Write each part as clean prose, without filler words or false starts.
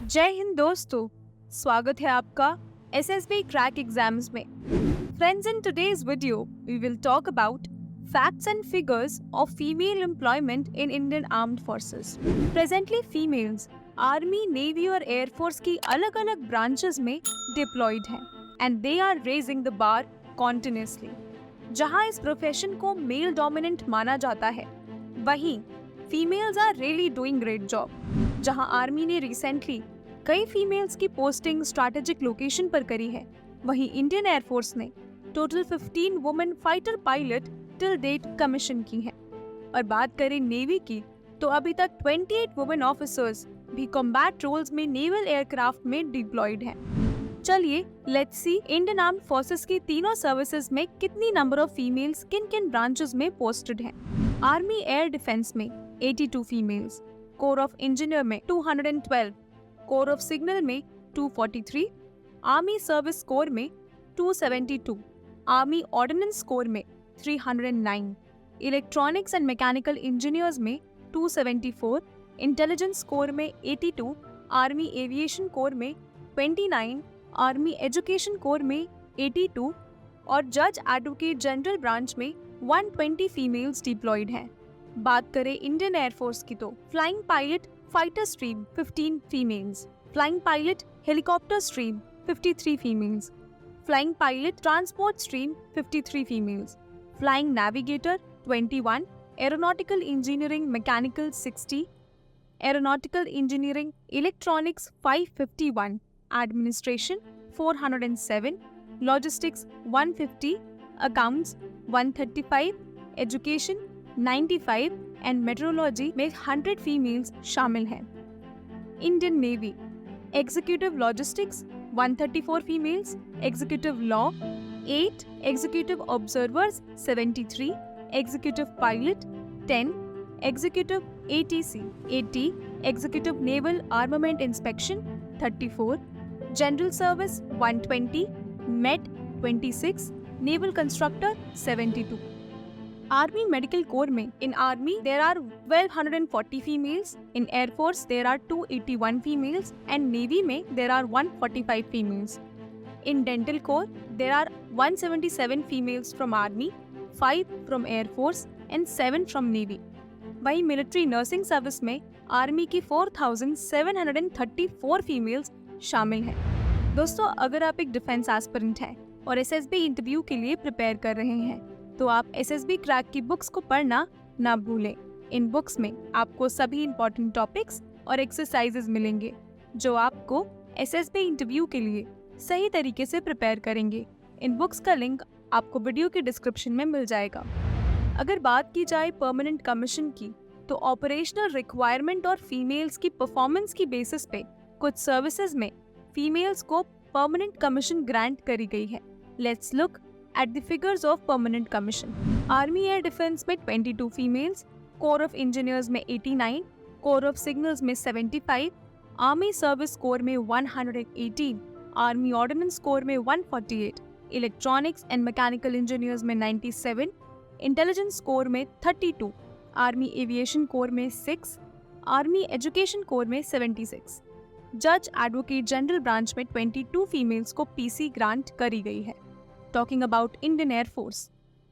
जय हिंद दोस्तों, स्वागत है आपका एसएसबी क्रैक एग्जाम्स में। Friends, in today's video we will talk about facts and figures of female employment in Indian armed forces. Presently females army, navy और air force की अलग अलग ब्रांचेस में डिप्लॉयड हैं and they are raising the bar continuously. जहां इस profession को male dominant माना जाता है, वहीं females are really doing great job. जहां आर्मी ने रिसेंटली कई फीमेल्स की पोस्टिंग स्ट्रैटेजिक लोकेशन पर करी है, वहीं इंडियन एयरफोर्स ने total 15 women fighter pilot till date commission की हैं। और बात करें नेवी की, तो अभी तक 28 वुमेन ऑफिसर्स भी कॉम्बैट रोल्स में नेवल एयरक्राफ्ट में डिप्लॉयड हैं। चलिए let's see Indian armed forces की तीनों सर्विसेज में कितनी नंबर ऑफ फीमेल्स किन किन ब्रांचेस में पोस्टेड हैं। आर्मी एयर डिफेंस में 82 फीमेल्स, कोर ऑफ इंजीनियर में 212, कोर ऑफ सिग्नल में 243, आर्मी सर्विस कोर में 272, आर्मी ऑर्डिनेंस कोर में 309, इलेक्ट्रॉनिक्स एंड मैकेनिकल इंजीनियर्स में 274, इंटेलिजेंस कोर में 82, आर्मी एविएशन कोर में 29, आर्मी एजुकेशन कोर में 82 और जज एडवोकेट जनरल ब्रांच में 120 फीमेल्स डिप्लॉयड हैं। बात करें इंडियन एयरफोर्स की, तो flying pilot fighter stream 15 females, flying pilot helicopter stream 53 females, flying pilot transport stream 53 females, flying navigator 21, aeronautical engineering mechanical 60, aeronautical engineering electronics 551, administration 407, logistics 150, accounts 135, education 95 and metrology में 100 females शामिल हैं। Indian navy executive logistics 134 females, executive law 8, executive observers 73, executive pilot 10, executive ATC 80, executive naval armament inspection 34, general service 120, mate 26, naval constructor 72। Army medical corps में in army there are 1240 females, in air force there are 281 females and navy में there are 145 females. In dental corps there are 177 females from army, 5 from air force and 7 from navy. वहीं military nursing service में army की 4734 females शामिल हैं। दोस्तों, अगर आप एक डिफेंस एस्पिरेंट हैं और एसएसबी इंटरव्यू के लिए प्रिपेयर कर रहे हैं, तो आप एसएसबी क्रैक की बुक्स को पढ़ना ना भूलें। इन बुक्स में आपको सभी इंपॉर्टेंट टॉपिक्स और एक्सरसाइजेज मिलेंगे जो आपको एसएसबी इंटरव्यू के लिए सही तरीके से प्रिपेयर करेंगे। इन बुक्स का लिंक आपको वीडियो के डिस्क्रिप्शन में मिल जाएगा। अगर बात की जाए परमानेंट कमीशन की, तो ऑपरेशनल रिक्वायरमेंट और फीमेल्स की परफॉर्मेंस की बेसिस पे कुछ सर्विसेज में फीमेल्स को परमानेंट कमीशन ग्रांट करी गई है। Let's look at the figures of permanent commission. Army Air Defense में 22 females, Corps of Engineers में 89, Corps of Signals में 75, Army Service Corps में 118, Army Ordnance Corps में 148, Electronics and Mechanical Engineers में 97, Intelligence Corps में 32, Army Aviation Corps में 6, Army Education Corps में 76. Judge Advocate General Branch में 22 females को PC grant करी गई है। Talking about Indian Air Force,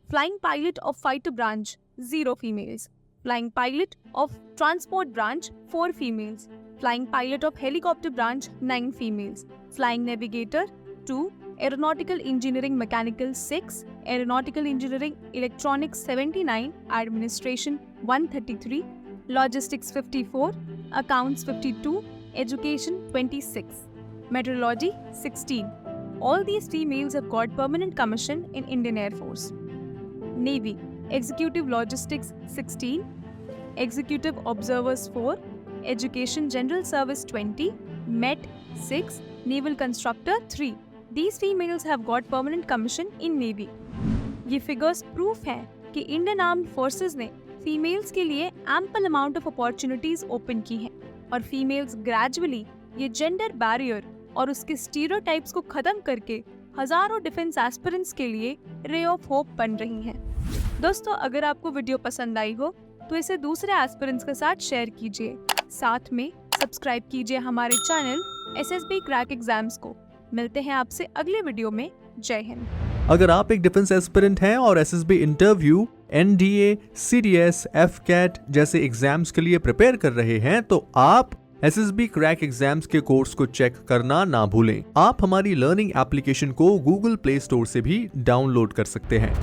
Flying Pilot of Fighter Branch 0 females, Flying Pilot of Transport Branch 4 females, Flying Pilot of Helicopter Branch 9 females, Flying Navigator 2, Aeronautical Engineering Mechanical 6, Aeronautical Engineering Electronics 79, Administration 133, Logistics 54, Accounts 52, Education 26, Meteorology 16. All these females have got permanent commission in Indian Air Force. Navy Executive Logistics 16, Executive Observers 4, Education General Service 20, Met 6, Naval Constructor 3. These females have got permanent commission in Navy. ये figures proof हैं कि Indian Armed Forces ने females के लिए ample amount of opportunities open की हैं और females gradually ये gender barrier और उसके स्टीरियोटाइप्स को खत्म करके हजारों डिफेंस एस्पिरेंट्स के लिए रे ऑफ होप बन रही हैं। दोस्तों, अगर आपको वीडियो पसंद आई हो तो इसे दूसरे एस्पिरेंट्स के साथ शेयर कीजिए। साथ में सब्सक्राइब कीजिए हमारे चैनल SSB क्रैक एग्जाम्स को। मिलते हैं आपसे अगले वीडियो में। जय हिंद। अगर आप एक डिफेंस एस्पिरेंट हैं और SSB interview, NDA, CDS, FCAT जैसे एग्जाम्स के लिए प्रिपेयर कर रहे हैं तो आप SSB क्रैक एग्जाम्स के कोर्स को चेक करना ना भूलें। आप हमारी लर्निंग एप्लीकेशन को गूगल प्ले स्टोर से भी डाउनलोड कर सकते हैं।